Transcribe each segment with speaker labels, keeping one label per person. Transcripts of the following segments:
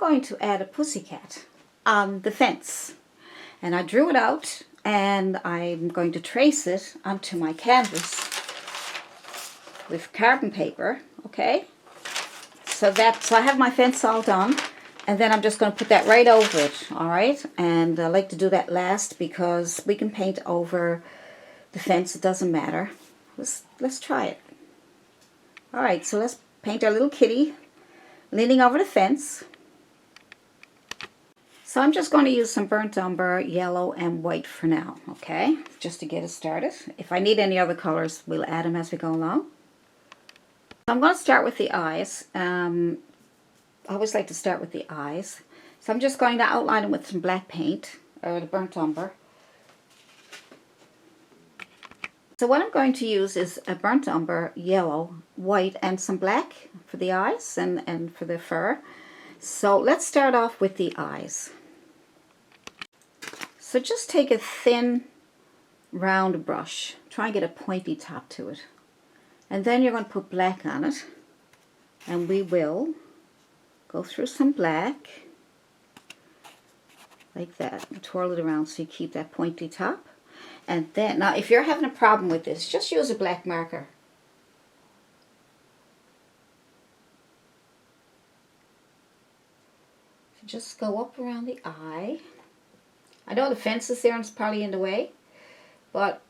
Speaker 1: going to add a pussycat on the fence. And I drew it out, and I'm going to trace it onto my canvas with carbon paper, okay? So I have my fence all done, and then I'm just going to put that right over it, all right? And I like to do that last because we can paint over the fence, it doesn't matter. Let's try it. All right, so let's paint our little kitty leaning over the fence. So I'm just going to use some burnt umber, yellow and white for now, okay? Just to get it started. If I need any other colors, we'll add them as we go along. I'm going to start with the eyes. I always like to start with the eyes. So I'm just going to outline them with some black paint, or the burnt umber. So what I'm going to use is a burnt umber, yellow, white, and some black for the eyes and for the fur. So let's start off with the eyes. So just take a thin, round brush. Try and get a pointy top to it. And then you're going to put black on it. And we will go through some black, like that. And twirl it around so you keep that pointy top. And then, now if you're having a problem with this, just use a black marker. Just go up around the eye. I know the fence is there and it's probably in the way, but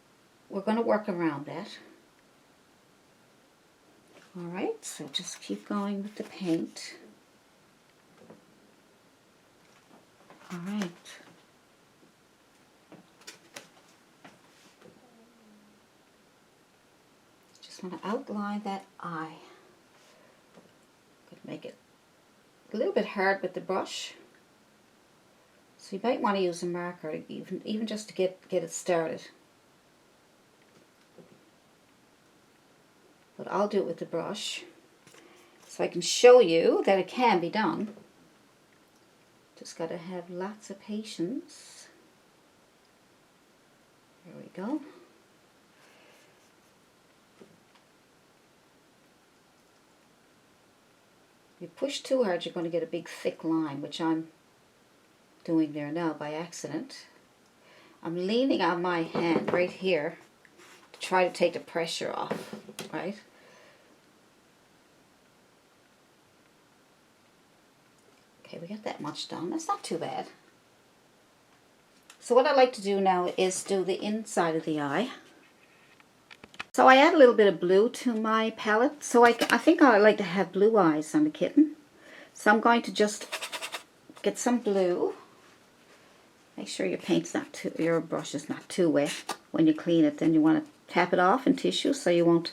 Speaker 1: we're going to work around that. Alright, so just keep going with the paint. Alright. Just want to outline that eye. Could make it a little bit hard with the brush. So you might want to use a marker even just to get it started. But I'll do it with the brush so I can show you that it can be done. Just got to have lots of patience. There we go. If you push too hard, you're going to get a big thick line, which I'm doing there now by accident. I'm leaning on my hand right here to try to take the pressure off, right? Okay, we got that much done. That's not too bad. So what I like to do now is do the inside of the eye. So I add a little bit of blue to my palette. So I think I like to have blue eyes on the kitten. So I'm going to just get some blue. Make sure your brush is not too wet when you clean it. Then you want to tap it off in tissue so you won't,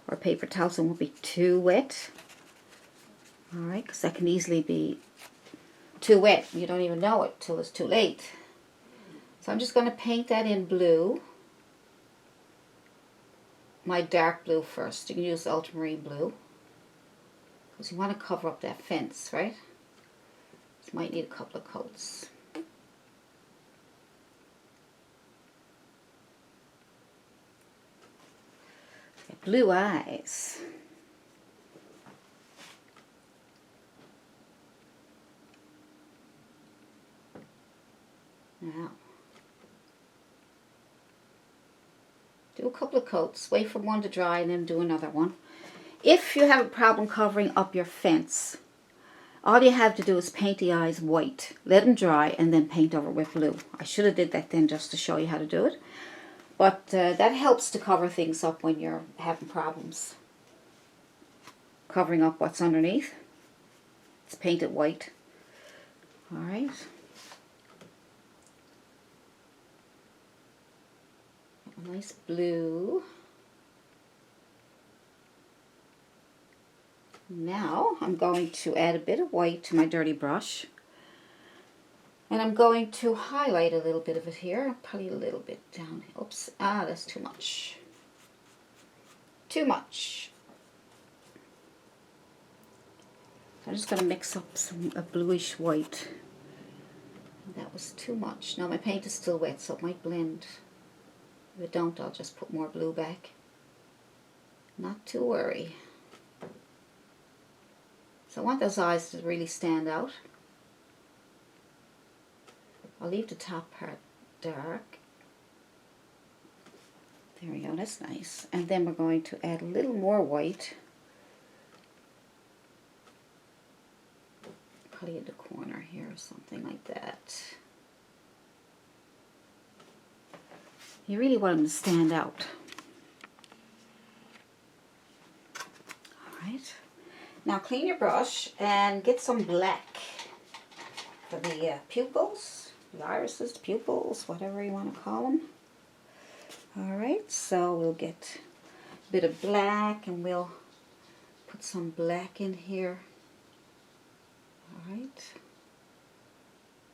Speaker 1: or paper towel, so it won't be too wet. Alright, because that can easily be too wet. You don't even know it till it's too late. So I'm just going to paint that in blue. My dark blue first. You can use ultramarine blue. Because you want to cover up that fence, right? So you might need a couple of coats. Blue eyes. Now, do a couple of coats, wait for one to dry and then do another one. If you have a problem covering up your fence, all you have to do is paint the eyes white, let them dry, and then paint over with blue. I should have did that then just to show you how to do it. But that helps to cover things up when you're having problems covering up what's underneath. It's painted white. Alright. A nice blue. Now I'm going to add a bit of white to my dirty brush. And I'm going to highlight a little bit of it here, probably a little bit down. Oops, that's too much. Too much. So I'm just going to mix up a bluish white. That was too much. Now my paint is still wet, so it might blend. If it don't, I'll just put more blue back. Not to worry. So I want those eyes to really stand out. I'll leave the top part dark. There we go, that's nice. And then we're going to add a little more white. Probably in the corner here or something like that. You really want them to stand out. Alright. Now clean your brush and get some black for the pupils, the irises, the pupils, whatever you want to call them. Alright, so we'll get a bit of black and we'll put some black in here. Alright,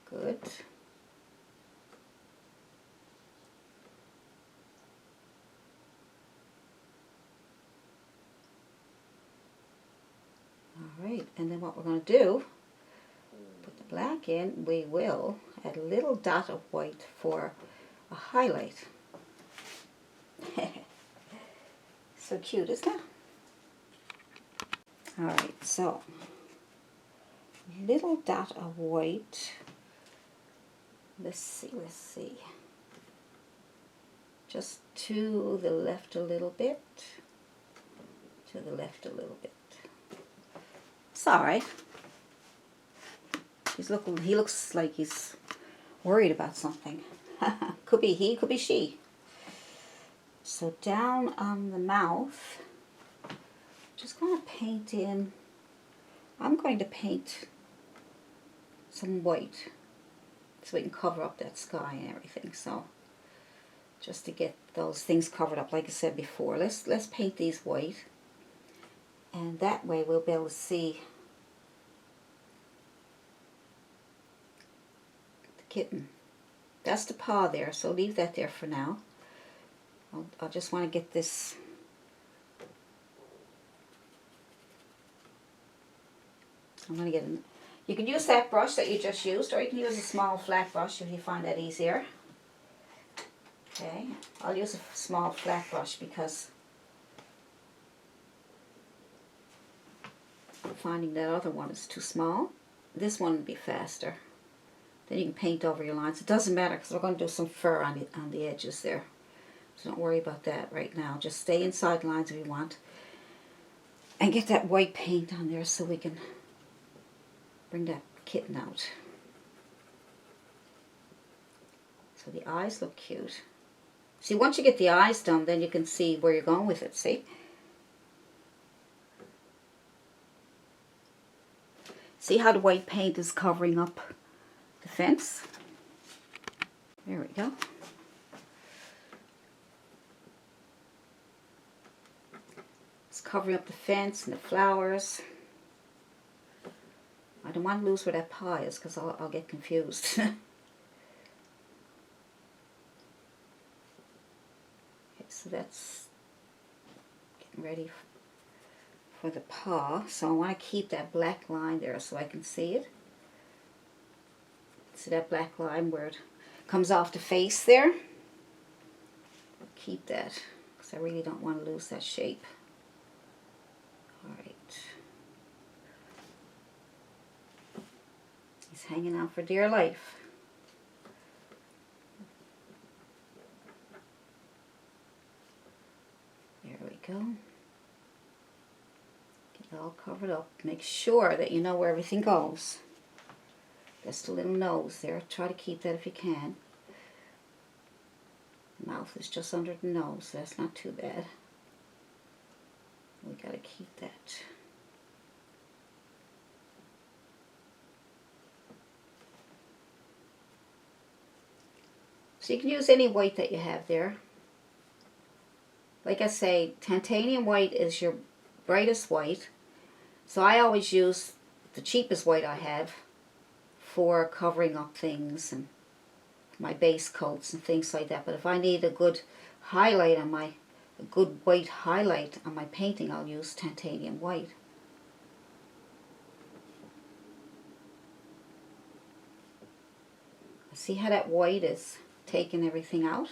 Speaker 1: good. Alright, and then what we're going to do, put the black in, we will add a little dot of white for a highlight. So cute, isn't it? Alright, so little dot of white. Let's see. Just to the left a little bit. To the left a little bit. It's alright. He looks like he's worried about something. Could be he, could be she. So down on the mouth, just going to paint in, I'm going to paint some white so we can cover up that sky and everything. So just to get those things covered up, like I said before, let's paint these white, and that way we'll be able to see the kitten. That's the paw there, so leave that there for now. I just want to get this I'm going to get you can use that brush that you just used, or you can use a small flat brush if you find that easier. Okay, I'll use a small flat brush because I'm finding that other one is too small. This one would be faster. Then you can paint over your lines. It doesn't matter because we're going to do some fur on the edges there. So don't worry about that right now. Just stay inside the lines if you want. And get that white paint on there so we can bring that kitten out. So the eyes look cute. See, once you get the eyes done, then you can see where you're going with it, see? See how the white paint is covering up the fence? There we go. It's covering up the fence and the flowers. I don't want to lose where that paw is because I'll get confused. Okay, so that's getting ready for the paw. So I want to keep that black line there so I can see it. See that black line where it comes off the face there? I'll keep that because I really don't want to lose that shape. Alright. He's hanging out for dear life. There we go. Get it all covered up. Make sure that you know where everything goes. Just a little nose there. Try to keep that if you can. Mouth is just under the nose, so that's not too bad. We gotta keep that. So you can use any white that you have there. Like I say, titanium white is your brightest white. So I always use the cheapest white I have for covering up things and my base coats and things like that. But if I need a good highlight on a good white highlight on my painting, I'll use titanium white. See how that white is taking everything out?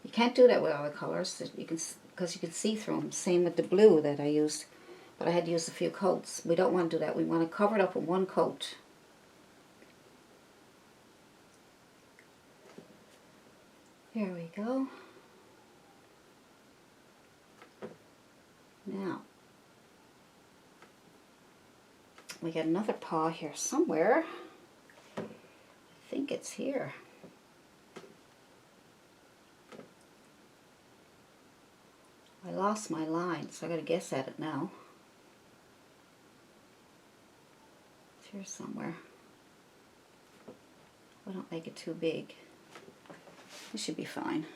Speaker 1: You can't do that with other colors. You can, because you can see through them. Same with the blue that I used, but I had to use a few coats. We don't want to do that. We want to cover it up with one coat. There we go. Now, we got another paw here somewhere. I think it's here. I lost my line, so I gotta guess at it now. It's here somewhere. I don't make it too big. This should be fine.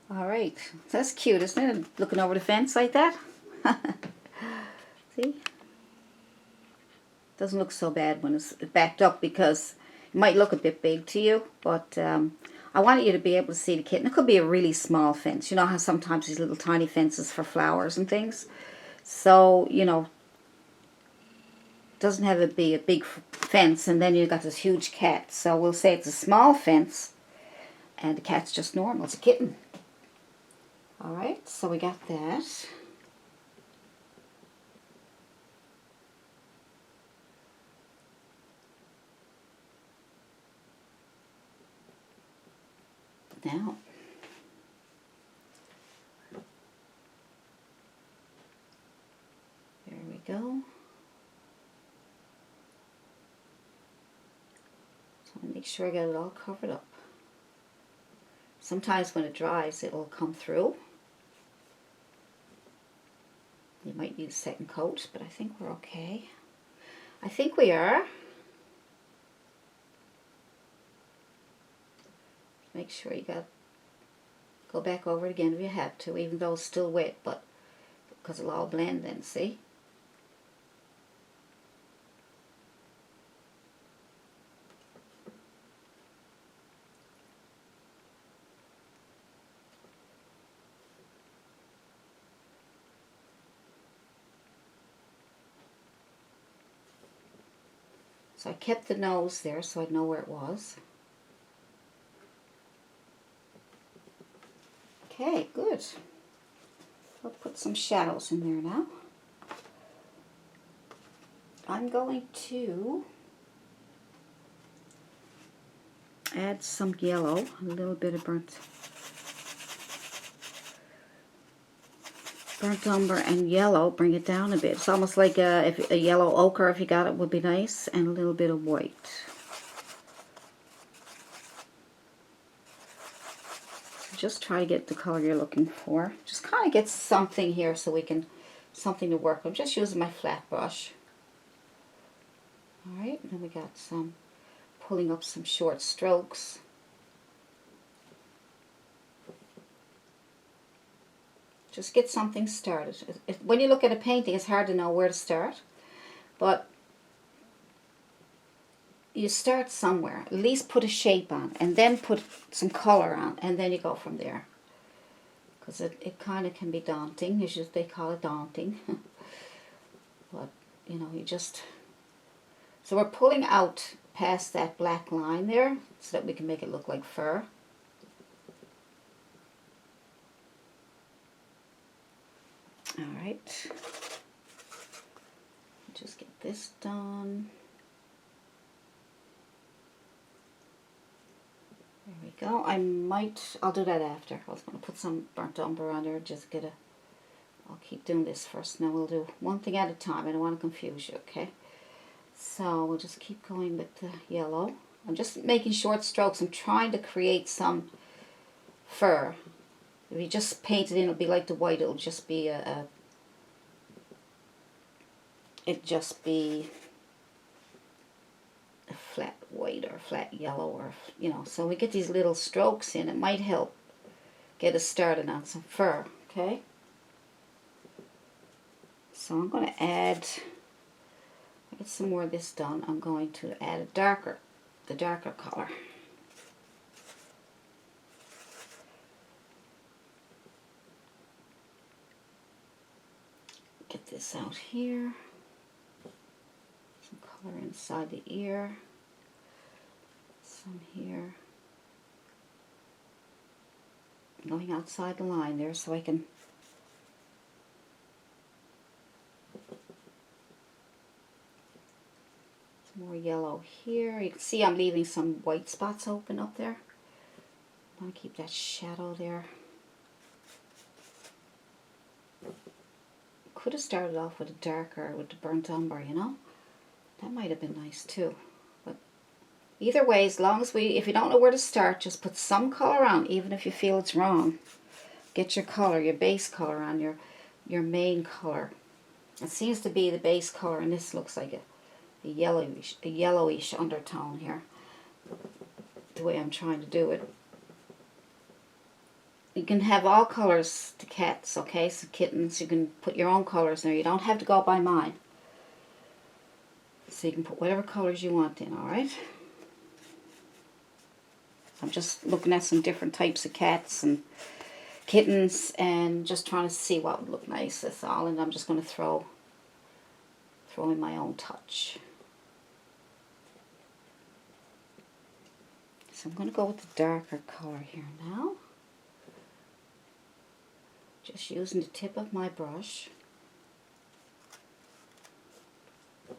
Speaker 1: Alright, that's cute, isn't it? Looking over the fence like that. See? Doesn't look so bad when it's backed up because it might look a bit big to you, but I wanted you to be able to see the kitten. It could be a really small fence. You know how sometimes these little tiny fences for flowers and things? So, you know, doesn't have to be a big fence and then you've got this huge cat. So we'll say it's a small fence and the cat's just normal. It's a kitten. Alright, so we got that. Now, there we go. So make sure I get it all covered up. Sometimes when it dries, it will come through. You might need a second coat, but I think we're okay. I think we are. Make sure you go back over it again if you have to, even though it's still wet, but because it'll all blend then, see? So I kept the nose there so I'd know where it was. Okay, good. I'll put some shadows in there now. I'm going to add some yellow, a little bit of burnt umber and yellow. Bring it down a bit. It's almost like a yellow ochre, if you got it, would be nice, and a little bit of white. Just try to get the color you're looking for. Just kind of get something here so we can, something to work with. I'm just using my flat brush. Alright, then we got some, pulling up some short strokes. Just get something started. When you look at a painting, it's hard to know where to start, but you start somewhere. At least put a shape on, and then put some color on, and then you go from there. Because it kind of can be daunting. They call it daunting. But, you know, you just... So we're pulling out past that black line there, so that we can make it look like fur. Alright. Just get this done. There we go. I'll do that after. I was going to put some burnt umber on there, just get a, I'll keep doing this first, and then we'll do one thing at a time. I don't want to confuse you, okay? So we'll just keep going with the yellow. I'm just making short strokes. I'm trying to create some fur. If you just paint it in, it'll be like the white. It'll just be it'd just be a flat white or flat yellow, or, you know. So we get these little strokes in. It might help get us started on some fur, okay? So I'm going to add, get some more of this done. I'm going to add the darker color. Get this out here. Some color inside the ear. Some here. Going outside the line there so I can some more yellow here. You can see I'm leaving some white spots open up there. I want to keep that shadow there. Could have started off with a darker, with the burnt umber, you know? That might have been nice too. But either way, as long as if you don't know where to start, just put some color on, even if you feel it's wrong. Get your color, your base color on, your main color. It seems to be the base color, and this looks like a yellowish undertone here. The way I'm trying to do it. You can have all colors to cats, okay? So kittens, you can put your own colors there. You don't have to go by mine. So you can put whatever colors you want in, alright? I'm just looking at some different types of cats and kittens and just trying to see what would look nice, that's all. And I'm just going to throw in my own touch. So I'm going to go with the darker color here now. Just using the tip of my brush. I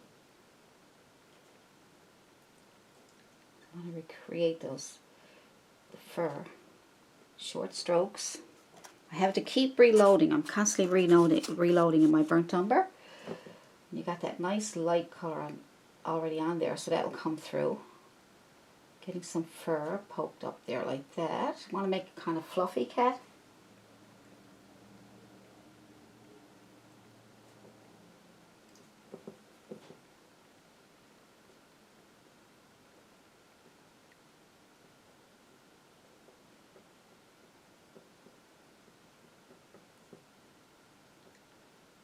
Speaker 1: want to recreate the fur. Short strokes. I have to keep reloading. I'm constantly reloading in my burnt umber. And you got that nice light color already on there, so that will come through. Getting some fur poked up there like that. I want to make a kind of fluffy cat.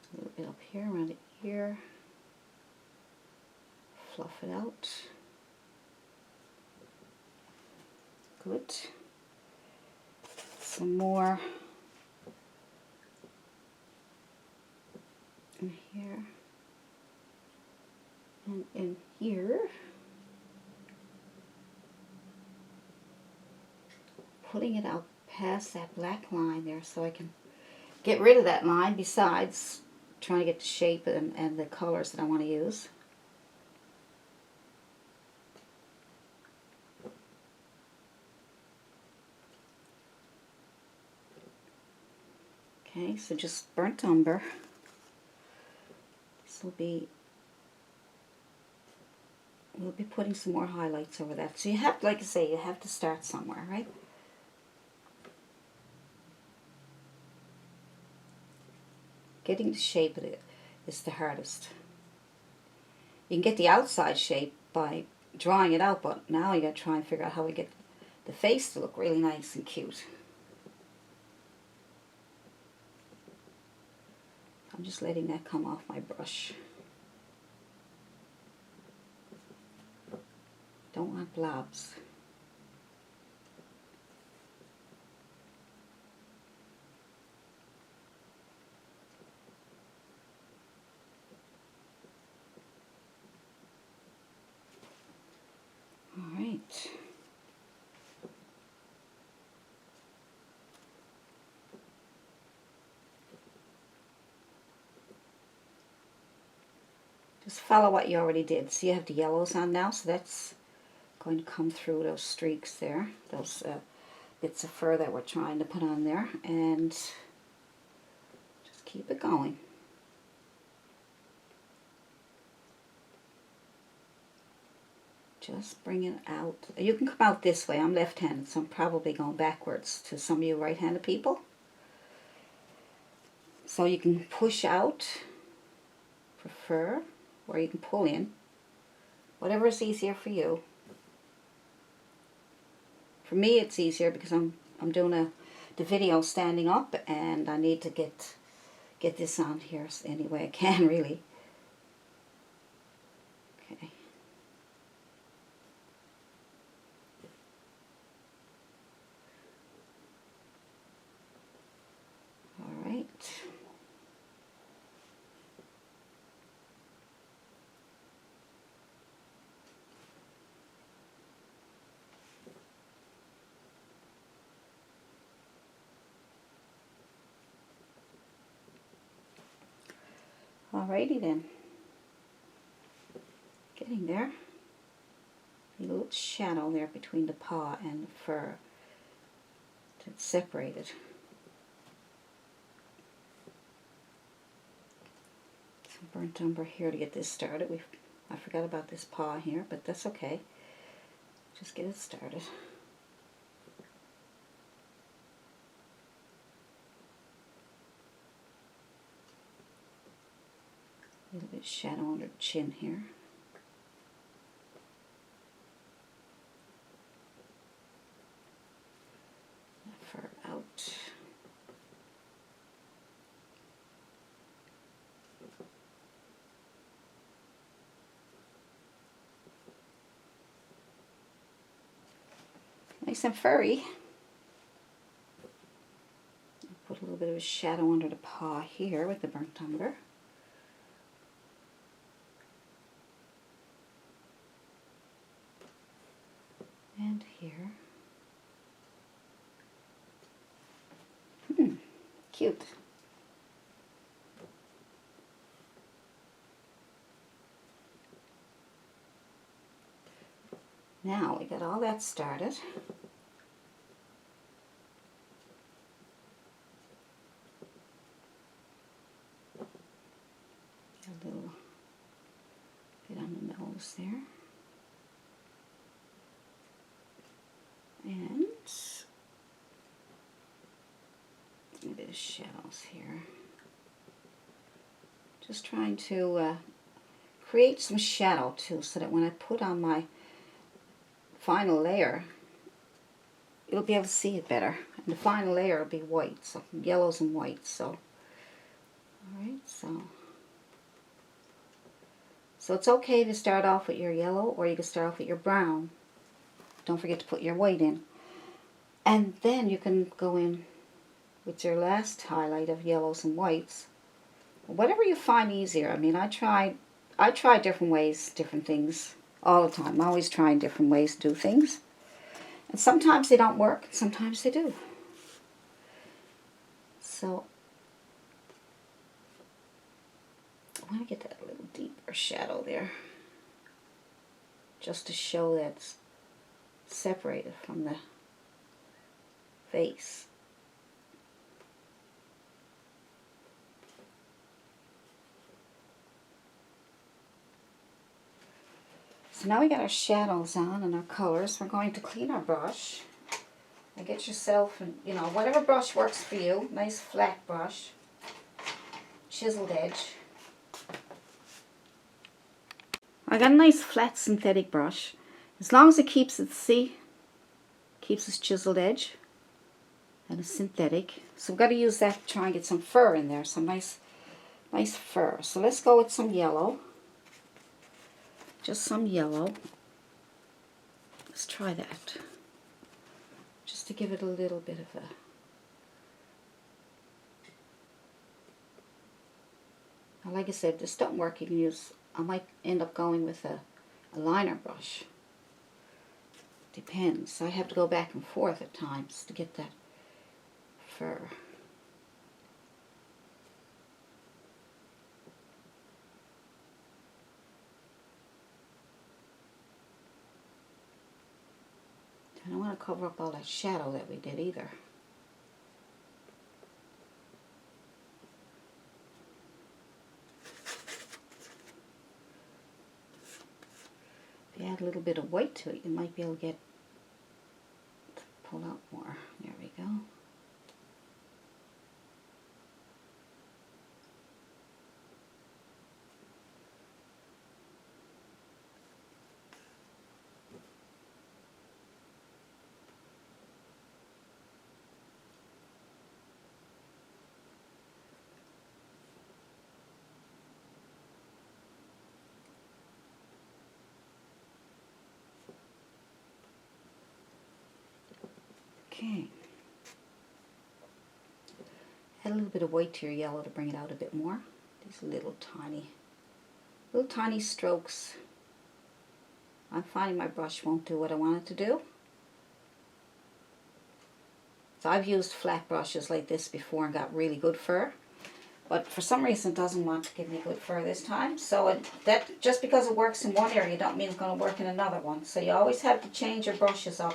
Speaker 1: A little bit up here around the ear. Fluff it out. Good. Some more in here and in here. Putting it out past that black line there so I can get rid of that line, besides trying to get the shape and the colors that I want to use. Okay, so just burnt umber. We'll be putting some more highlights over that. So you have, like I say, you have to start somewhere, right? Getting the shape of it is the hardest. You can get the outside shape by drawing it out, but now you got to try and figure out how we get the face to look really nice and cute. I'm just letting that come off my brush. Don't want blobs. All right. Just follow what you already did. So you have the yellows on now, so that's going to come through those streaks there, those bits of fur that we're trying to put on there, and just keep it going. Just bring it out. You can come out this way. I'm left-handed, so I'm probably going backwards to some of you right-handed people. So you can push out for fur, or you can pull in. Whatever is easier for you. For me, it's easier because I'm doing the video standing up, and I need to get this on here any way I can, really. Okay. All right. Alrighty then. Getting there. A little shadow there between the paw and the fur. it's separated. Some burnt umber here to get this started. I forgot about this paw here, but that's okay. Just get it started. A little bit of shadow under the chin here. Fur out. Nice and furry. Put a little bit of a shadow under the paw here with the burnt umber. And here. Cute. Now we got all that started. A little bit on the nose there. And a bit of shadows here. Just trying to create some shadow too, so that when I put on my final layer, you'll be able to see it better. And the final layer will be white, so yellows and whites. So, alright, so it's okay to start off with your yellow, or you can start off with your brown. Don't forget to put your white in. And then you can go in with your last highlight of yellows and whites. Whatever you find easier. I mean, I try different ways, different things all the time. I'm always trying different ways to do things. And sometimes they don't work, sometimes they do. So I want to get that little deeper shadow there, just to show that it's separated from the face. So now we got our shadows on and our colors. We're going to clean our brush. And get yourself, whatever brush works for you. Nice flat brush. Chiseled edge. I got a nice flat synthetic brush. As long as it keeps its chiseled edge. And it's synthetic. So we've got to use that to try and get some fur in there. Some nice fur. So let's go with some yellow. Just some yellow. Let's try that. Just to give it a little bit of a... Like I said, if this don't work, you can use... I might end up going with a liner brush. Depends. I have to go back and forth at times to get that fur. I don't want to cover up all that shadow that we did either. If you add a little bit of white to it, you might be able to pull out more. There we go. Okay. Add a little bit of white to your yellow to bring it out a bit more. These little tiny strokes. I'm finding my brush won't do what I want it to do. So I've used flat brushes like this before and got really good fur. But for some reason it doesn't want to give me good fur this time. So that just because it works in one area don't mean it's going to work in another one. So you always have to change your brushes up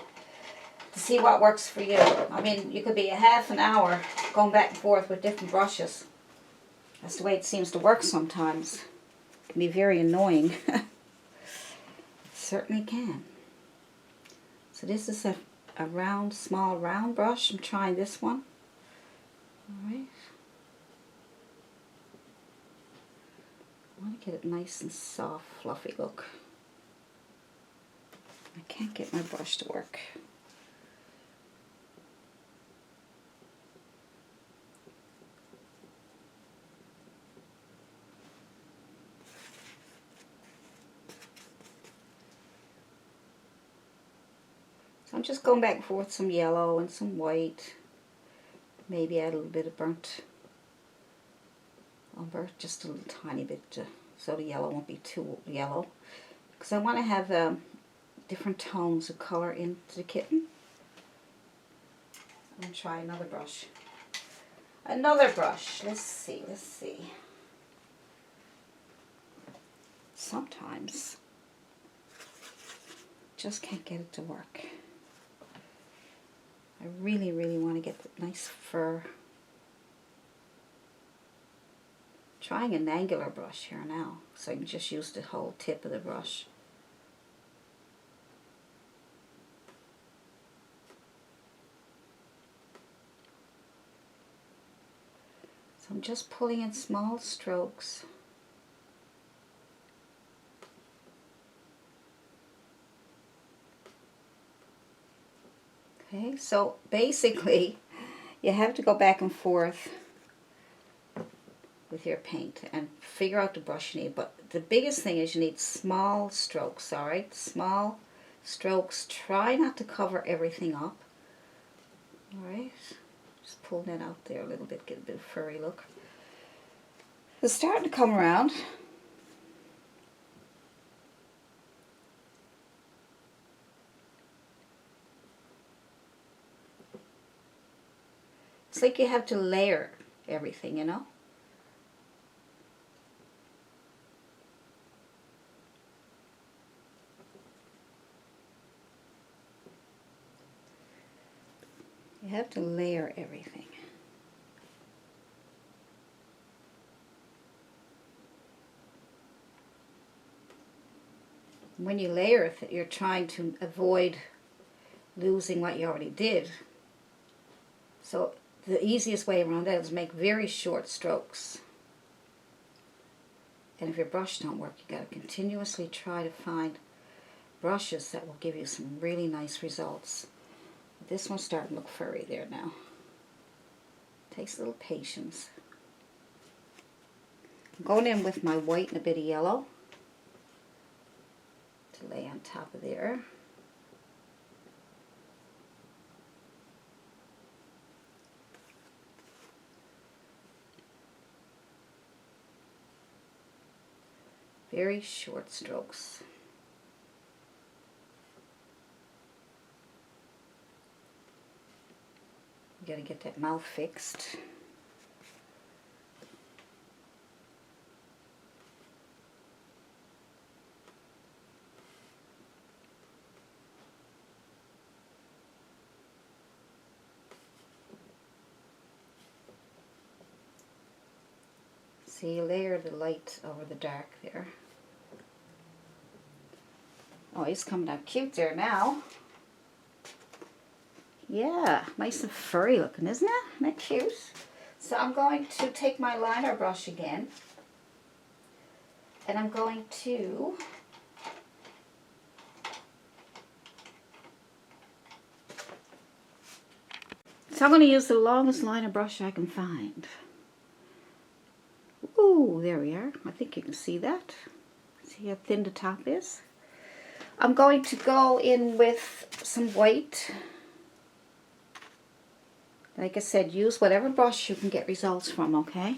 Speaker 1: to see what works for you. I mean, you could be a half an hour going back and forth with different brushes. That's the way it seems to work sometimes. It can be very annoying. Certainly can. So this is a round, small round brush. I'm trying this one. Alright. I want to get it nice and soft, fluffy look. I can't get my brush to work. So I'm just going back and forth with some yellow and some white. Maybe add a little bit of burnt umber, just a little tiny bit, so the yellow won't be too yellow. Because I want to have different tones of color into the kitten. I'm going to try another brush. Another brush. Let's see, let's see. Sometimes just can't get it to work. I really, really want to get the nice fur. Trying an angular brush here now, so I can just use the whole tip of the brush. So I'm just pulling in small strokes. Okay, so basically you have to go back and forth with your paint and figure out the brush you need, but the biggest thing is you need small strokes. All right, small strokes. Try not to cover everything up. All right, just pull that out there a little bit, get a bit of furry look. It's starting to come around. It's like you have to layer everything, you know. You have to layer everything. When you layer it, you're trying to avoid losing what you already did. So the easiest way around that is make very short strokes. And if your brush don't work, you got to continuously try to find brushes that will give you some really nice results. This one's starting to look furry there now. Takes a little patience. I'm going in with my white and a bit of yellow to lay on top of there. Very short strokes. You gotta get that mouth fixed. See, you layer the light over the dark there. Oh, he's coming out cute there now. Yeah, nice and furry looking, isn't it? Isn't that cute? So I'm going to take my liner brush again, and I'm going to use the longest liner brush I can find. Ooh, there we are. I think you can see that. See how thin the top is? I'm going to go in with some white. Like I said, use whatever brush you can get results from, okay?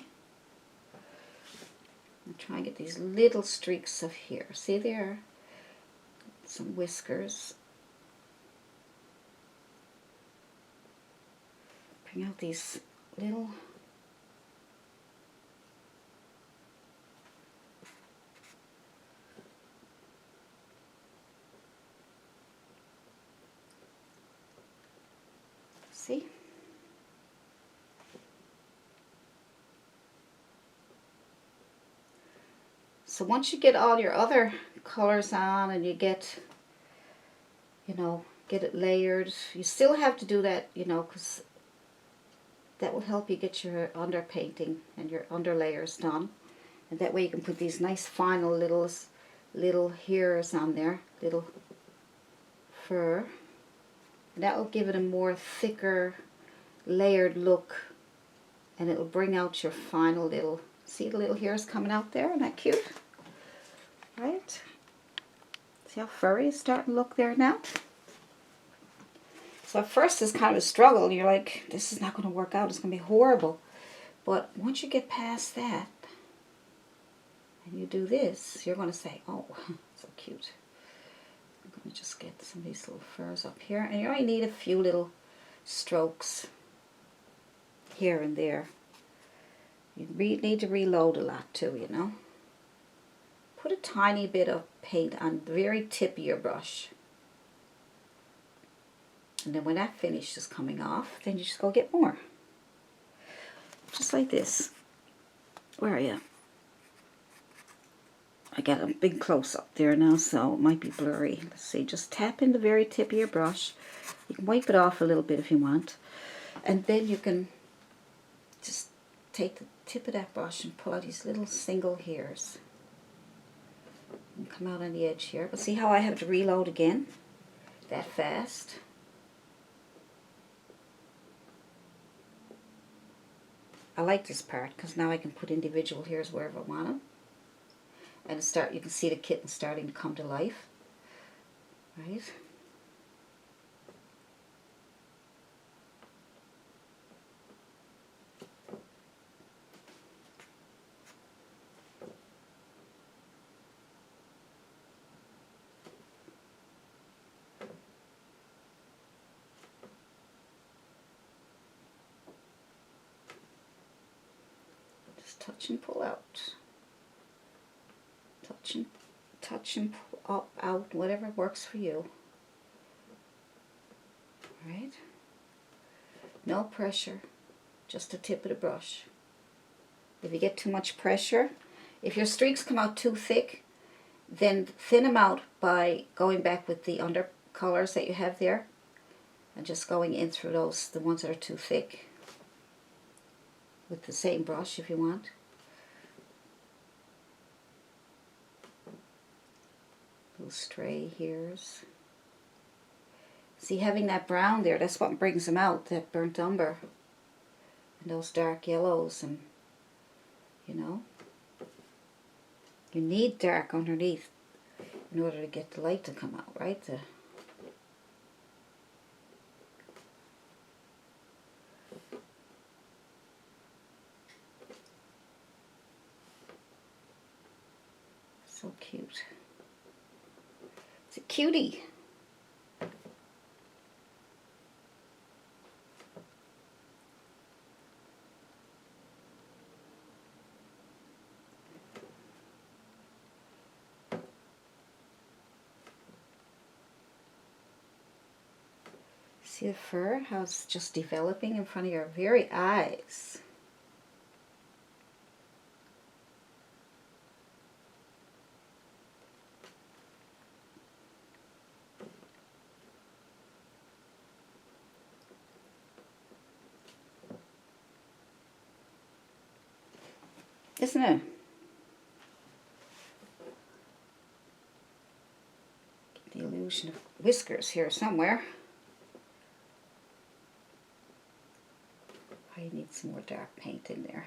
Speaker 1: I'm trying to get these little streaks of hair. See there? Some whiskers. Bring out these little... See? So once you get all your other colors on and you get, you know, get it layered, you still have to do that, you know, because that will help you get your underpainting and your underlayers done. And that way you can put these nice final little hairs on there, little fur. And that will give it a more thicker, layered look. And it will bring out your final little, see the little hairs coming out there? Isn't that cute? Right? See how furry it's starting to look there now? So at first it's kind of a struggle. You're like, this is not going to work out. It's going to be horrible. But once you get past that, and you do this, you're going to say, oh, so cute. I'm going to just get some of these little furs up here. And you only need a few little strokes here and there. You need to reload a lot too, you know. Put a tiny bit of paint on the very tip of your brush. And then when that finish is coming off, then you just go get more. Just like this. Where are you? I got a big close-up there now, so it might be blurry. Let's see, just tap in the very tip of your brush. You can wipe it off a little bit if you want. And then you can just take the tip of that brush and pull out these little single hairs. And come out on the edge here. But see how I have to reload again? That fast. I like this part because now I can put individual hairs wherever I want them. And you can see the kitten starting to come to life. Right? Touch and pull out. Touch and pull up, out, whatever works for you. Alright? No pressure, just the tip of the brush. If you get too much pressure, if your streaks come out too thick, then thin them out by going back with the under colors that you have there and just going in through those, the ones that are too thick, with the same brush if you want. Little stray hairs. See, having that brown there, that's what brings them out, that burnt umber. And those dark yellows, and, you know. You need dark underneath in order to get the light to come out, right? So cute. It's a cutie. See the fur, how it's just developing in front of your very eyes. Isn't it? Get the illusion of whiskers here somewhere. I need some more dark paint in there.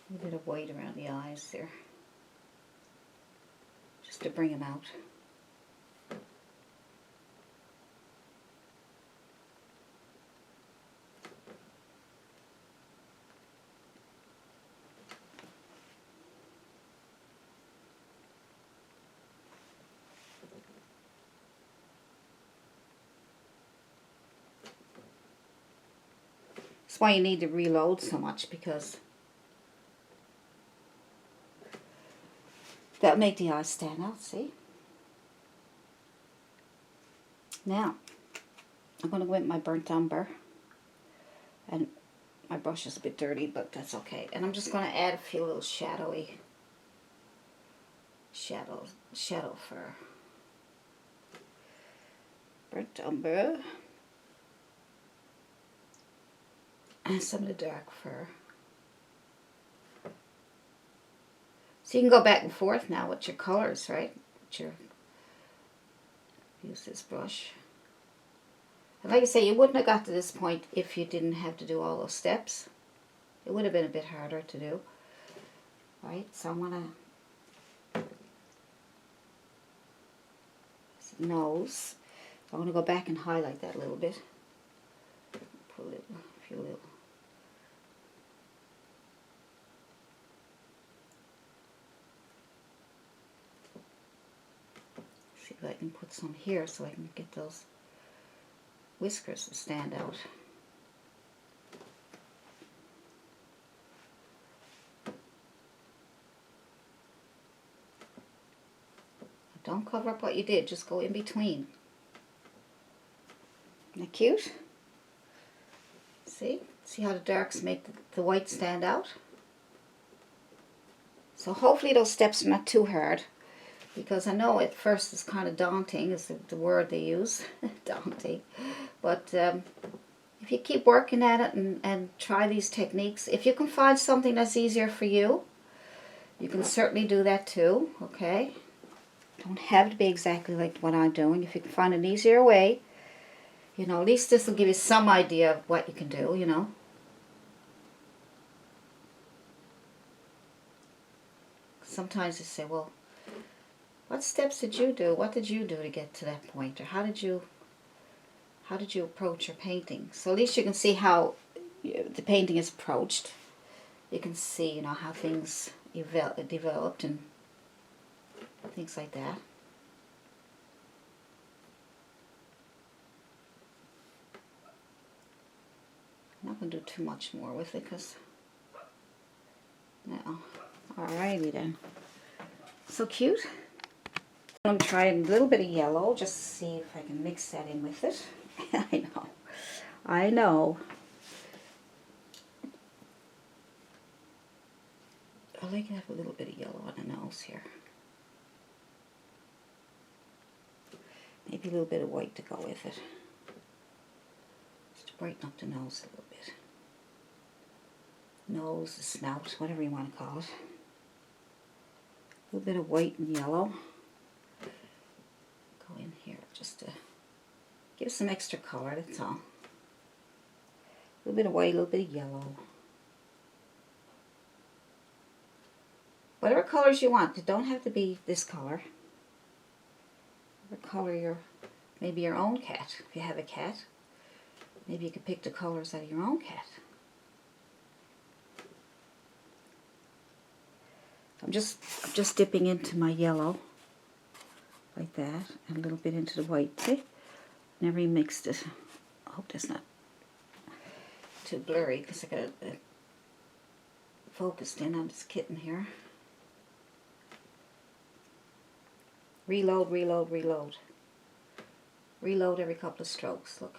Speaker 1: A little bit of white around the eyes there, just to bring them out. That's why you need to reload so much, because that'll make the eyes stand out, see? Now, I'm going to go in with my burnt umber. And my brush is a bit dirty, but that's okay. And I'm just going to add a few little shadow fur. Burnt umber. And some of the dark fur. So you can go back and forth now with your colors, right? Use this brush. And like I say, you wouldn't have got to this point if you didn't have to do all those steps. It would have been a bit harder to do. Right? So I'm going to... nose. I'm going to go back and highlight that a little bit. Put a few little... see if I can put some here so I can get those whiskers to stand out. Don't cover up what you did, just go in between. Isn't that cute? See? See how the darks make the white stand out? So hopefully those steps are not too hard, because I know at first it's kind of daunting, is the word they use, daunting. But if you keep working at it and try these techniques, if you can find something that's easier for you, you can certainly do that too, okay? Don't have to be exactly like what I'm doing. If you can find an easier way, you know, at least this will give you some idea of what you can do, you know. Sometimes you say, well, what steps did you do? What did you do to get to that point? Or how did you approach your painting? So at least you can see how the painting is approached. You can see, you know, how things developed and things like that. I'm not going to do too much more with it, because no. Alrighty then. So cute. I'm going to try a little bit of yellow, just to see if I can mix that in with it. I know. I like to have a little bit of yellow on the nose here. Maybe a little bit of white to go with it. Just to brighten up the nose a little bit. Nose, the snout, whatever you want to call it. A little bit of white and yellow. Go in here just to give some extra color, that's all. A little bit of white, a little bit of yellow. Whatever colors you want. They don't have to be this color. Whatever color maybe your own cat. If you have a cat, maybe you could pick the colors out of your own cat. I'm just dipping into my yellow like that, and a little bit into the white. See? Never mixed it. I hope that's not too blurry, because I got it focused in on this kitten here. Reload, reload, reload. Reload every couple of strokes, look.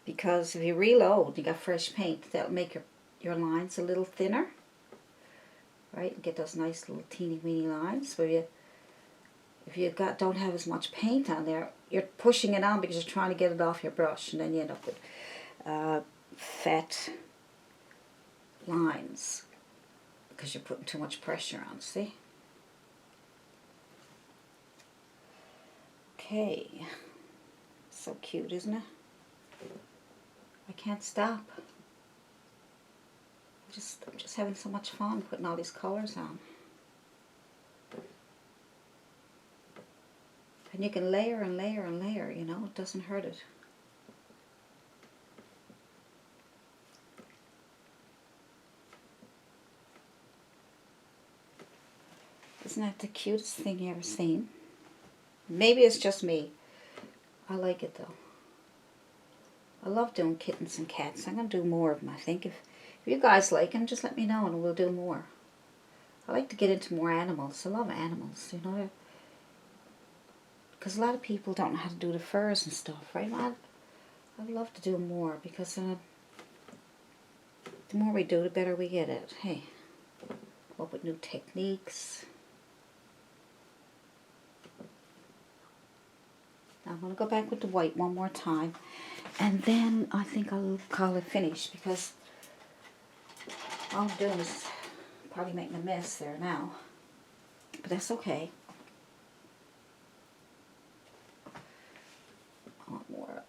Speaker 1: Because if you reload, you got fresh paint, that'll make your lines a little thinner. Right? Get those nice little teeny weeny lines. So if you don't have as much paint on there, you're pushing it on because you're trying to get it off your brush, and then you end up with fat lines because you're putting too much pressure on, see? Okay. So cute, isn't it? I can't stop. I'm just having so much fun putting all these colors on. And you can layer and layer and layer, you know, it doesn't hurt it. Isn't that the cutest thing you ever seen? Maybe it's just me, I like it though. I love doing kittens and cats. I'm going to do more of them, I think. If you guys like them, just let me know and we'll do more. I like to get into more animals. I love animals, you know. Because a lot of people don't know how to do the furs and stuff, right? I'd love to do more because the more we do, the better we get it. Hey, up with new techniques. I'm going to go back with the white one more time. And then I think I'll call it finished because all I'm doing is probably making a mess there now. But that's okay. I want more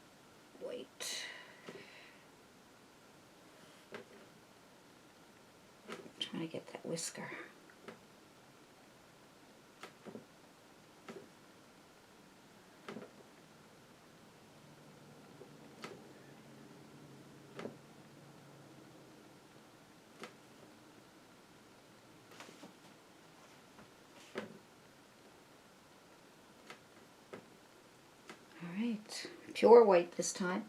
Speaker 1: white. I'm trying to get that whisker. Alright, pure white this time.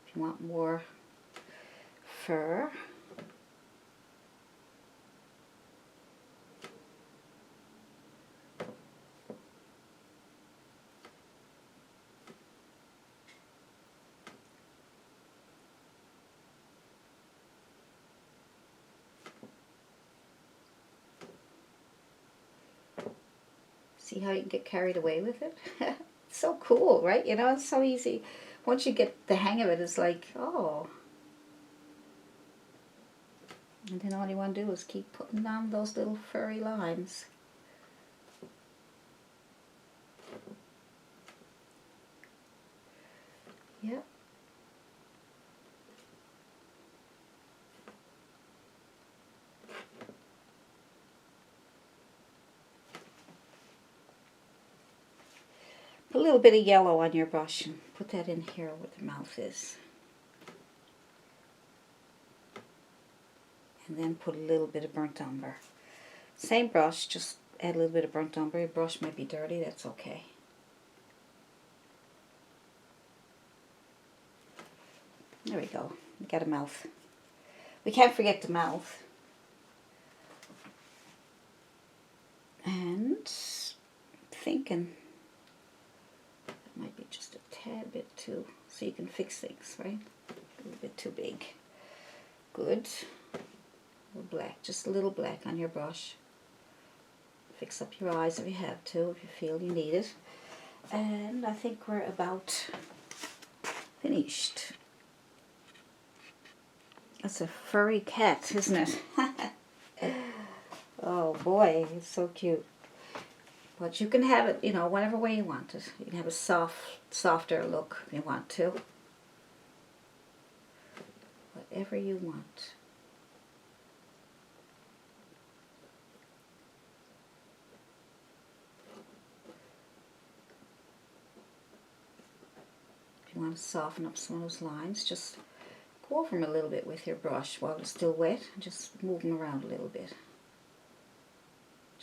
Speaker 1: If you want more fur. See how you can get carried away with it? It's so cool, right? You know, it's so easy. Once you get the hang of it, it's like, oh. And then all you want to do is keep putting down those little furry lines. Yep. Put a little bit of yellow on your brush and put that in here where the mouth is. And then put a little bit of burnt umber. Same brush, just add a little bit of burnt umber. Your brush might be dirty, that's okay. There we go. We got a mouth. We can't forget the mouth. And thinking that might be just a tad bit too, so you can fix things, right? A little bit too big. Good. A little black, just a little black on your brush. Fix up your eyes if you have to, if you feel you need it. And I think we're about finished. That's a furry cat, isn't it? Oh boy, it's so cute. But you can have it, you know, whatever way you want it. You can have a softer look if you want to. Whatever you want. If you want to soften up some of those lines, just go over them a little bit with your brush while it's still wet and just move them around a little bit.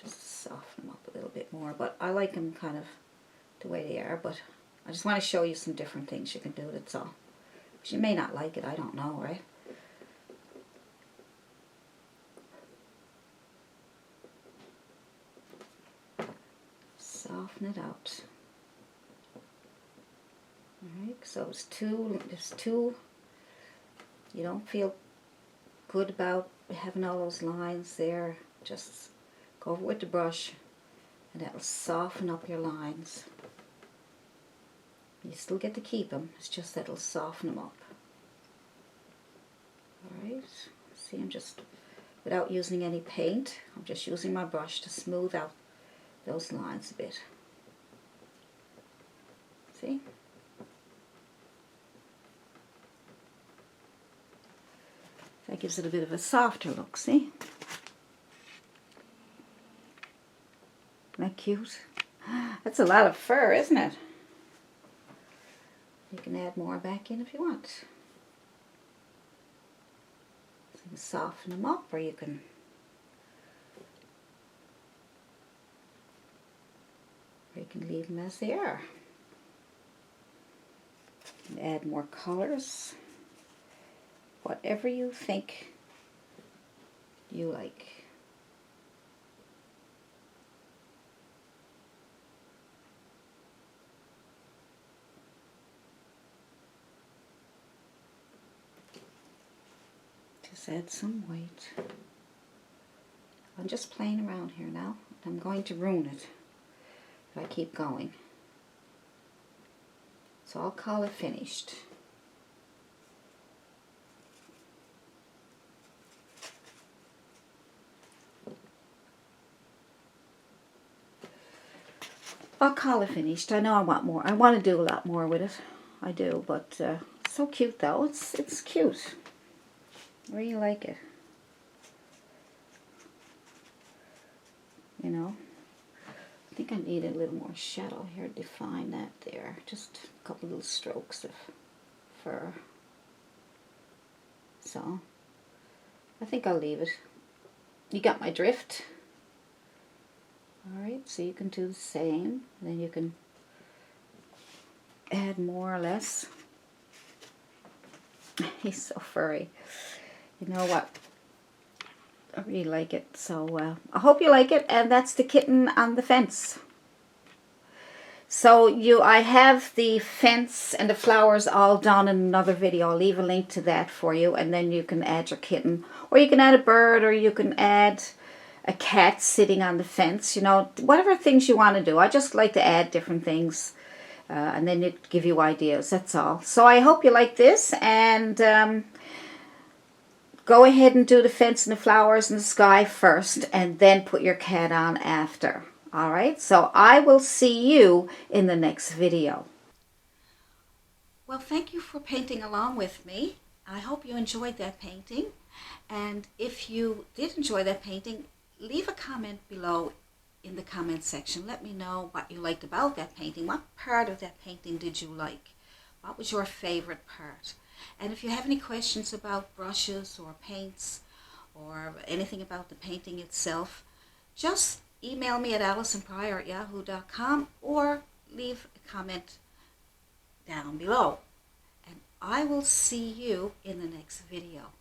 Speaker 1: Just soften them up a little bit more, but I like them kind of the way they are, but I just want to show you some different things you can do, that's all. But you may not like it, I don't know, right? Soften it out. Alright, so there's two, you don't feel good about having all those lines there, just go over with the brush and that'll soften up your lines. You still get to keep them, it's just that it'll soften them up. Alright, see, I'm just, without using any paint, I'm just using my brush to smooth out those lines a bit. See? That gives it a bit of a softer look, see? Isn't that cute? That's a lot of fur, isn't it? You can add more back in if you want. So you can soften them up, or you can leave them as they are. Add more colors. Whatever you think you like. Just add some white. I'm just playing around here now. I'm going to ruin it if I keep going. So I'll call it finished. I'll call it finished. I know I want more. I want to do a lot more with it. I do, but so cute though. It's cute. I really like it. You know, I think I need a little more shadow here to define that there. Just a couple little strokes of fur. So, I think I'll leave it. You got my drift? Alright, so you can do the same. Then you can add more or less. He's so furry. You know what? I really like it. So I hope you like it. And that's the kitten on the fence. So I have the fence and the flowers all done in another video. I'll leave a link to that for you. And then you can add your kitten. Or you can add a bird, or you can add a cat sitting on the fence, you know, whatever things you want to do. I just like to add different things, and then it give you ideas, that's all. So I hope you like this, and go ahead and do the fence and the flowers and the sky first, and then put your cat on after. Alright, so I will see you in the next video. Well, thank you for painting along with me. I hope you enjoyed that painting, and if you did enjoy that painting, leave a comment below in the comment section. Let me know what you liked about that painting. What part of that painting did you like? What was your favorite part? And if you have any questions about brushes or paints or anything about the painting itself, just email me at allisonpryor@yahoo.com or leave a comment down below. And I will see you in the next video.